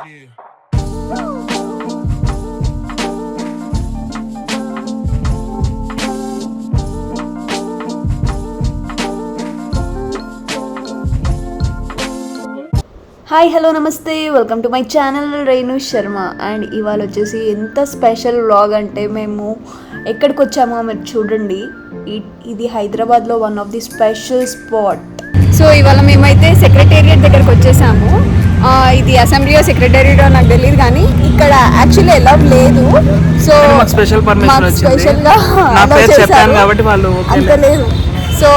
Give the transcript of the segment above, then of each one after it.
Hi hello నమస్తే, welcome to my channel Renu Sharma. And ఇవాళ వచ్చేసి ఎంత స్పెషల్ వ్లాగ్ అంటే మేము ఎక్కడికి వచ్చామో మీరు చూడండి. ఇది హైదరాబాద్లో one of the special spot. So ఇవాళ మేమైతే సెక్రటేరియట్ దగ్గరకు వచ్చేసాము. ఇది అసెంబ్లీ సెక్రటేరియట్ నాకు తెలియదు, కానీ ఇక్కడ యాక్చువల్లీ ఎలా లేదు. సో స్పెషల్గా అంత లేదు. సో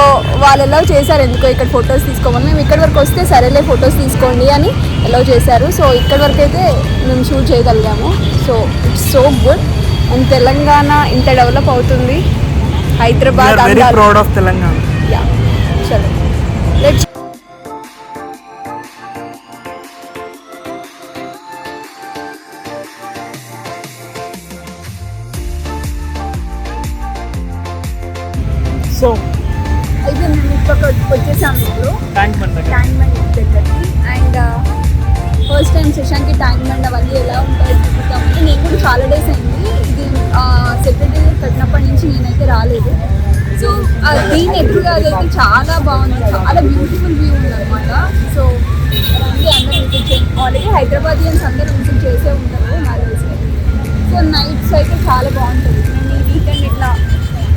వాళ్ళు ఎలా చేశారు, ఎందుకో ఇక్కడ ఫొటోస్ తీసుకోమని. మేము ఇక్కడ వరకు వస్తే సరేలే ఫొటోస్ తీసుకోండి అని ఎలా చేశారు. సో ఇక్కడ వరకు అయితే మేము షూట్ చేయగలిగాము. So it's so good. And Telangana ఇంత డెవలప్ అవుతుంది. Hyderabad proud of Telangana. Ya, చలో లెట్స్. సో అయితే మేము ఇప్పుడు వచ్చేసాము ఇప్పుడు ట్యాంక్ బండ్ దగ్గరికి. అండ్ ఫస్ట్ టైం శశాంక్కి ట్యాంక్ బండ్ అవన్నీ ఎలా ఉంటాయో చూపుతాము. నేను కూడా చాలా డేస్ అయింది ఇది సెక్రటేరియట్ కట్టినప్పటి నుంచి నేనైతే రాలేదు. సో దీని ఎదురుగా అదైతే చాలా బాగుంది, చాలా బ్యూటిఫుల్ వ్యూ ఉందన్నమాట. సో రండి అందరూ విజిట్ చేయండి. ఆల్రెడీ హైదరాబాదియన్స్ అందరూ విజిట్ చేసే ఉంటారు నాకు తెలిసి. సో నైట్స్ అయితే చాలా బాగుంటుంది. మేము ఈ వీకెండ్ ఇట్లా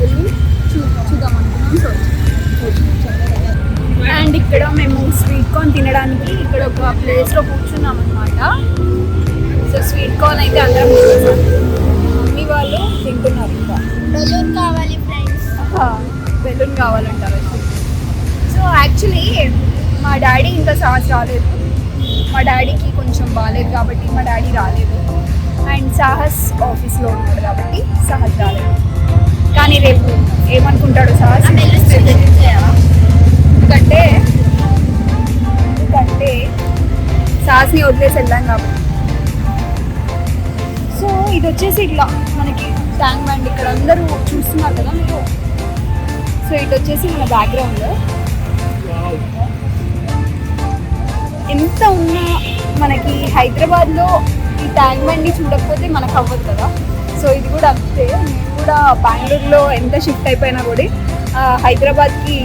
వెళ్ళి చూద్దాం అనుకున్నాం. సో అండ్ ఇక్కడ మేము స్వీట్ కార్న్ తినడానికి ఇక్కడ ఒక ప్లేస్లో కూర్చున్నాం అనమాట. సో స్వీట్ కార్న్ అయితే అందరం మమ్మీ వాళ్ళు తింటున్నారు. ఇంకా బెలూన్ కావాలి ఫ్రెండ్స్, బెలూన్ కావాలంటారు. సో యాక్చువల్లీ మా డాడీ ఇంకా సాహస్ రాలేదు. మా డాడీకి కొంచెం బాగాలేదు కాబట్టి మా డాడీ రాలేదు. అండ్ సాహస్ ఆఫీస్లో ఉన్నాడు కాబట్టి సాహస్ రాలేదు. కానీ రేపు ఏమనుకుంటాడు సాహస్, ఎందుకంటే సాహస్ని వదిలేసి వెళ్ళాం కాబట్టి. సో ఇది వచ్చేసి ఇట్లా మనకి ట్యాంక్ బండ్ ఇక్కడ అందరూ చూస్తున్నారు కదా మీరు. సో ఇటు వచ్చేసి మన బ్యాక్గ్రౌండ్. ఎంత ఉన్నా మనకి హైదరాబాద్లో ఈ ట్యాంక్ బండ్ని చూడకపోతే మనకు అవ్వదు కదా. సో ఇది కూడా అంతే. నేను కూడా బెంగళూరులో ఎంత షిఫ్ట్ అయిపోయినా కూడా హైదరాబాద్కి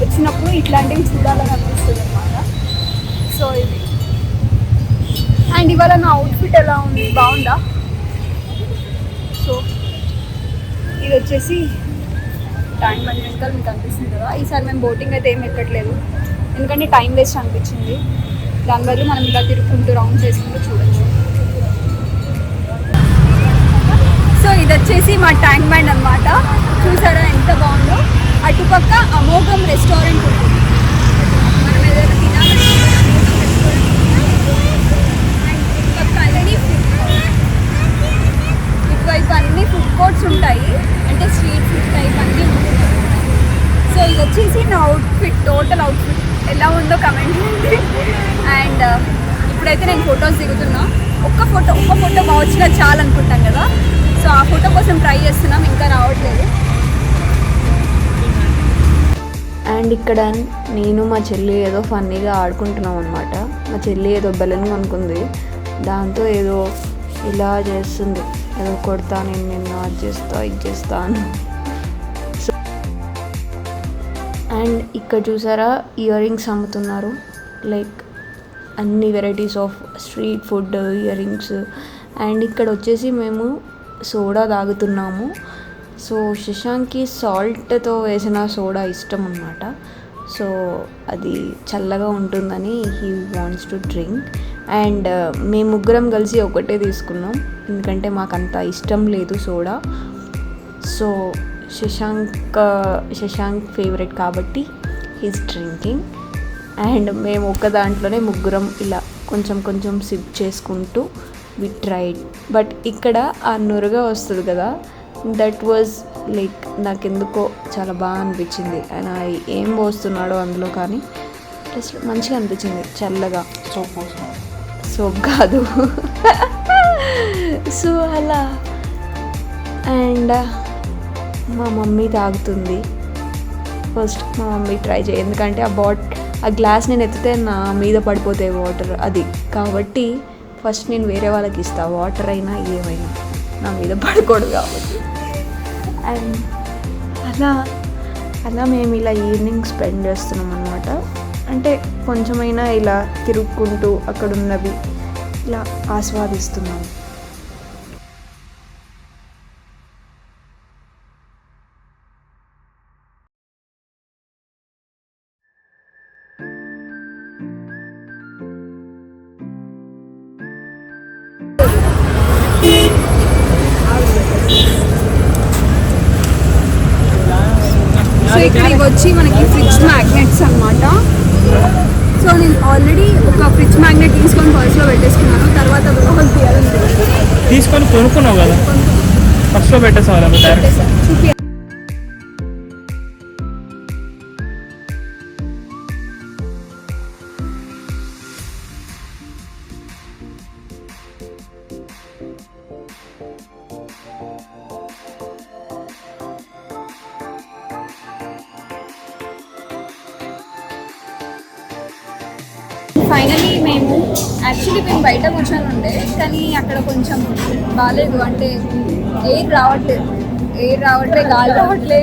వచ్చినప్పుడు ఇట్లాంటివి చూడాలని అనిపిస్తుంది అన్నమాట. సో ఇది. అండ్ ఇవాళ నా అవుట్ఫిట్ ఎలా ఉంది, బాగుందా? సో ఇది వచ్చేసి ట్యాంక్ బండ్ వెనకాల మీకు అనిపిస్తుంది కదా. ఈసారి మేము బోటింగ్ అయితే ఏం ఎక్కట్లేదు, ఎందుకంటే టైం వేస్ట్ అనిపించింది. దాని బదులు మనం ఇలా తిరుగుకుంటూ రౌండ్ చేసుకుంటూ చూడొచ్చు. సో ఇది వచ్చేసి మా ట్యాంక్ బండ్ అనమాట. చూసారా ఎంత బాగుందో. అటుపక్క అమోఘం రెస్టారెంట్ ఉంటుంది. మనం ఏదైనా తినాలంటే అమోఘం రెస్టారెంట్. అండ్ ఇటువైపు అన్ని ఫుడ్ కోర్ట్స్ ఉంటాయి, అంటే స్ట్రీట్ ఫుడ్ టైప్ అన్నీ ఉంటాయి. సో ఇది వచ్చేసి నా అవుట్ఫిట్, టోటల్ అవుట్ఫిట్ ఎలా ఉందో కమెంట్ చేయండి. అండ్ ఇప్పుడైతే నేను ఫొటోస్ దిగుతున్నా. ఒక్క ఫోటో బాగా వచ్చినా చాలు అనుకుంటాం కదా. సో ఆ ఫోటో కోసం ట్రై చేస్తున్నాం, ఇంకా రావట్లేదు. అండ్ ఇక్కడ నేను మా చెల్లి ఏదో ఫన్నీగా ఆడుకుంటున్నాం అనమాట. మా చెల్లి ఏదో బెలూన్ అనుకుంది, దాంతో ఏదో ఇలా చేస్తుంది, ఏదో కొడతా, నేను అది చేస్తా ఇది చేస్తాను. సో అండ్ ఇక్కడ చూసారా ఇయర్ రింగ్స్ అమ్ముతున్నారు, లైక్ అన్ని varieties of street food ear rings. And ఇక్కడ వచ్చేసి మేము సోడా తాగుతున్నాము. సో శశాంక్కి సాల్ట్తో వేసిన సోడా ఇష్టం అన్నమాట. సో అది చల్లగా ఉంటుందని he wants to drink. And మేము ముగ్గురం కలిసి ఒకటే తీసుకున్నాం, ఎందుకంటే మాకు అంత ఇష్టం లేదు సోడా. సో శశాంక్ ఫేవరెట్ కాబట్టి హీస్ డ్రింకింగ్. అండ్ మేము ఒక్క దాంట్లోనే ముగ్గురం ఇలా కొంచెం సిప్ చేసుకుంటూ వి ట్రైడ్. బట్ ఇక్కడ ఆ నురగా వస్తుంది కదా, దట్ వాజ్ లైక్ నాకెందుకో చాలా బాగా అనిపించింది. ఆయన ఏం పోస్తున్నాడో అందులో, కానీ జస్ట్ మంచిగా అనిపించింది, చల్లగా. సోప్ కాదు. సో అలా. అండ్ మా మమ్మీ తాగుతుంది. ఫస్ట్ మా మమ్మీ ట్రై చేయి, ఎందుకంటే ఆ ఆ గ్లాస్ నేను ఎత్తితే నా మీద పడిపోతాయి వాటర్, అది కాబట్టి ఫస్ట్ నేను వేరే వాళ్ళకి ఇస్తాను, వాటర్ అయినా ఏమైనా నా మీద పడకూడదు కాబట్టి. అండ్ అలా అలా మేము ఇలా ఈవినింగ్ స్పెండ్ చేస్తున్నాం అనమాట. అంటే కొంచెమైనా ఇలా తిరుక్కుంటూ అక్కడ ఉన్నవి ఇలా ఆస్వాదిస్తున్నాం. సో ఇక్కడ ఇవి వచ్చి మనకి ఫ్రిడ్జ్ మ్యాగ్నెట్స్ అనమాట. సో నేను ఆల్రెడీ ఒక ఫ్రిడ్జ్ మ్యాగ్నెట్ తీసుకొని పర్స్లో పెట్టేసుకున్నాను. తర్వాత బ్లాగ్ తీయాలని తీసుకొని కొనుక్కున్నావు కదా, ఫస్ట్లో పెట్టేసావాలి డైరెక్ట్. చూపి. ఫైనలీ మేము బయట కూర్చొని ఉండే, కానీ అక్కడ కొంచెం బాగాలేదు, అంటే ఎయిర్ రావట్లే గాలి రావట్లే.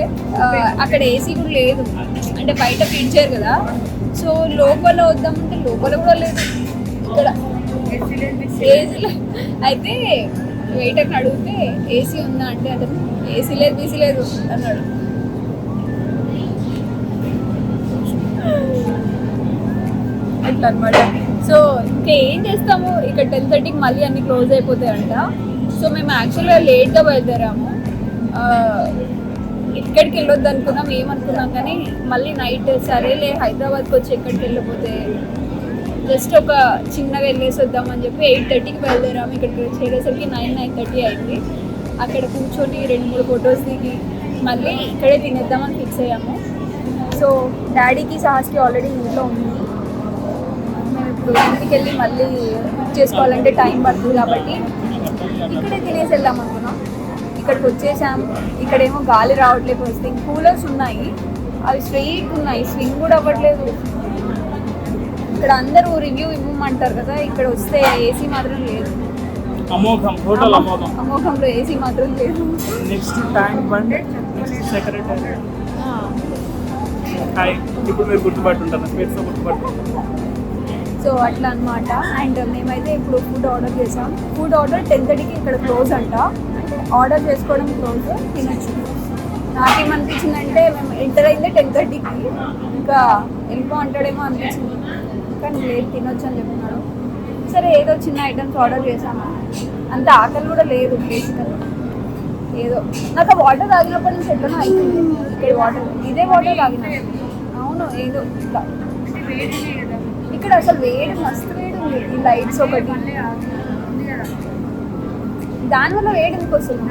అక్కడ ఏసీ కూడా లేదు, అంటే బయట ఫిట్ చేయరు కదా. సో లోపల వద్దామంటే లోపల కూడా లేదు. ఇక్కడ ఏసీ అయితే వెయిటర్ని అడిగితే ఏసీ ఉందా అంటే అతను ఏసీ లేదు బీసీ లేదు అన్నాడు. అట్లా అనమాట. సో ఇంకా ఏం చేస్తాము, ఇక్కడ 10:30కి మళ్ళీ అన్ని క్లోజ్ అయిపోతాయంట. సో మేము యాక్చువల్గా లేట్గా బయలుదేరాము. ఇక్కడికి వెళ్ళొద్దు అనుకున్నాం, ఏమనుకున్నాం కానీ మళ్ళీ నైట్ సరేలే హైదరాబాద్కి వచ్చి ఎక్కడికి వెళ్ళిపోతే జస్ట్ ఒక చిన్నగా వెళ్ళేసి వద్దామని చెప్పి 8:30కి బయలుదేరాము. ఇక్కడికి చేరేసరికి 9:30 అయింది. అక్కడ కూర్చొని 2-3 ఫొటోస్ దిగి మళ్ళీ ఇక్కడే తినేద్దామని ఫిక్స్ అయ్యాము. సో డాడీకి సాహస్కి ఆల్రెడీ ఇంట్లో ఉంది. మేము ఇప్పుడు ఇంటికి వెళ్ళి మళ్ళీ బుక్ చేసుకోవాలంటే టైం పడుతుంది కాబట్టి ఇక్కడే తినేసి వెళ్దాం అనుకున్నాం. ఇక్కడికి వచ్చేసాం. ఇక్కడేమో గాలి రావట్లేదు, వస్తే కూలర్స్ ఉన్నాయి, అవి స్ట్రెయిట్ ఉన్నాయి, స్వింగ్ కూడా అవ్వట్లేదు. ఇక్కడ అందరూ రివ్యూ ఇవ్వమంటారు కదా, ఇక్కడ వస్తే ఏసీ మాత్రం లేదు. అమోఘంలో ఏసీ మాత్రం లేదు. Next tank bund, next secretary. ఇప్పుడు మీరు గుర్తుపట్టుంటారు, పేరుతో గుర్తుపట్టు. సో అట్లా అనమాట. అండ్ మేమైతే ఇప్పుడు ఫుడ్ ఆర్డర్ చేసాం. ఫుడ్ ఆర్డర్ 10:30కి ఇక్కడ క్లోజ్ అంట, అంటే ఆర్డర్ చేసుకోవడం క్లోజ్, తినచ్చు. నాకేమనిపించిందంటే మేము ఎంటర్ అయిందే 10:30కి, ఇంకా వెళ్ళిపో అంటాడేమో అనిపించింది, కానీ లేదు తినొచ్చు అని చెప్తున్నాడు. సరే ఏదో చిన్న ఐటమ్స్ ఆర్డర్ చేసాము, అంత ఆకలి కూడా లేదు బేసికల్. ఏదో నాకు ఆ వాటర్ తాగినప్పటి నుంచి ఎట్లనో అయిపోయింది. ఇక్కడ వాటర్ ఇదే వాటర్ తాగినా, అవును ఏదో ఇట్లా. ఇక్కడ అసలు వేడి మస్తు వేడి ఉంది. ఈ లైట్స్ ఒకటి దానివల్ల వేడి ఎందుకు వస్తుంది.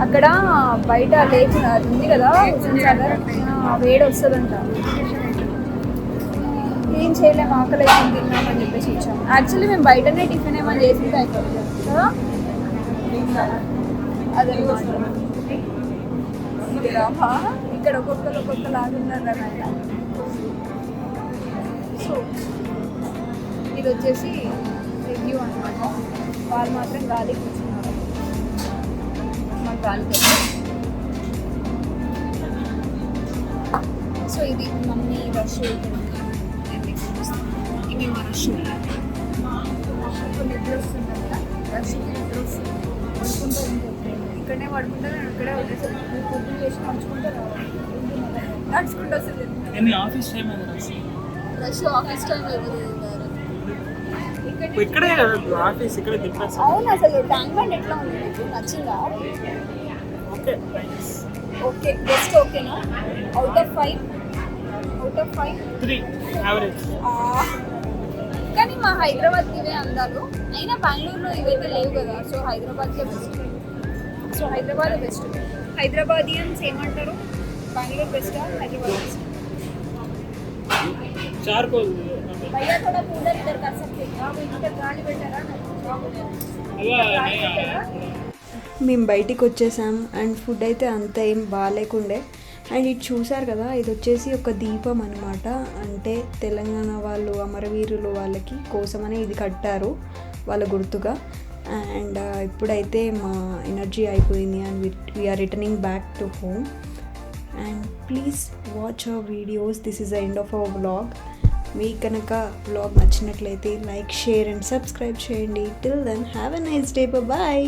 అక్కడ బయట లేచి ఉంది కదా వేడి వస్తుందంట. ఏం చేయలేము, ఆకలి అయితే తిన్నామని చెప్పేసి ఇచ్చాము. యాక్చువల్లీ మేము బయటనే టిఫిన్ ఏమైనా చేసి అయిపోతుంది కదా, అదే ఇక్కడ ఒక్కొక్కరు ఒక్కొక్కలాగా ఉన్నారు కదా. సో ఇది వచ్చేసి రివ్యూ అనమాట. వాళ్ళు మాత్రం గాలికి కూర్చున్నారు, మాకు గాలికి. సో ఇది మమ్మీ రష్, ఇవి మా రష్. నిద్ర వస్తుంది కదా, రష్కి నిద్ర వస్తుంది, పడుకుంటూ ఉంటుంది. ఇక్కడనే పడుకుంటే నేను ఇక్కడే వదిలేసాను. పొద్దున్న చేసి నడుచుకుంటే నడుచుకుంటూ వస్తుంది. Office time rush office time అయిపోతుంది. ఇక్కడే ఆఫీస్ ఇక్కడ దింపేస్తాం. అవును, అసలు ట్యాంక్ బండ్ ఎట్లా ఉంది, మీకు నచ్చిందా? Okay best. ఓకేనా? Out of 5 3 average. కానీ మా హైదరాబాద్కి ఇవే అందాలు. అయినా బెంగళూరులో ఇవైతే లేవు కదా, సో హైదరాబాద్కే best. So Hyderabad best. Hyderabadians ఏమంటారు, బెంగళూరు బెస్టా హైదరాబాద్ బెస్ట్? चारकोल भैया थोड़ा कूलर इधर कर सकते हैं आप, इधर गाड़ी बैठा మేము బయటికి వచ్చేసాం. అండ్ ఫుడ్ అయితే అంత ఏం బాగాలేకుండే, అండ్ ఇది చూసారు కదా, ఇది వచ్చేసి ఒక దీపం అనమాట. అంటే తెలంగాణ వాళ్ళు అమరవీరులు వాళ్ళకి కోసమని ఇది కట్టారు వాళ్ళ గుర్తుగా. అండ్ ఇప్పుడైతే మా ఎనర్జీ అయిపోయింది and we are returning back to home. And please watch our videos. This is the end of our vlog. మీకు కనుక వ్లాగ్ నచ్చినట్లయితే లైక్, షేర్ అండ్ సబ్స్క్రైబ్ చేయండి. Till then have a nice day. Bye.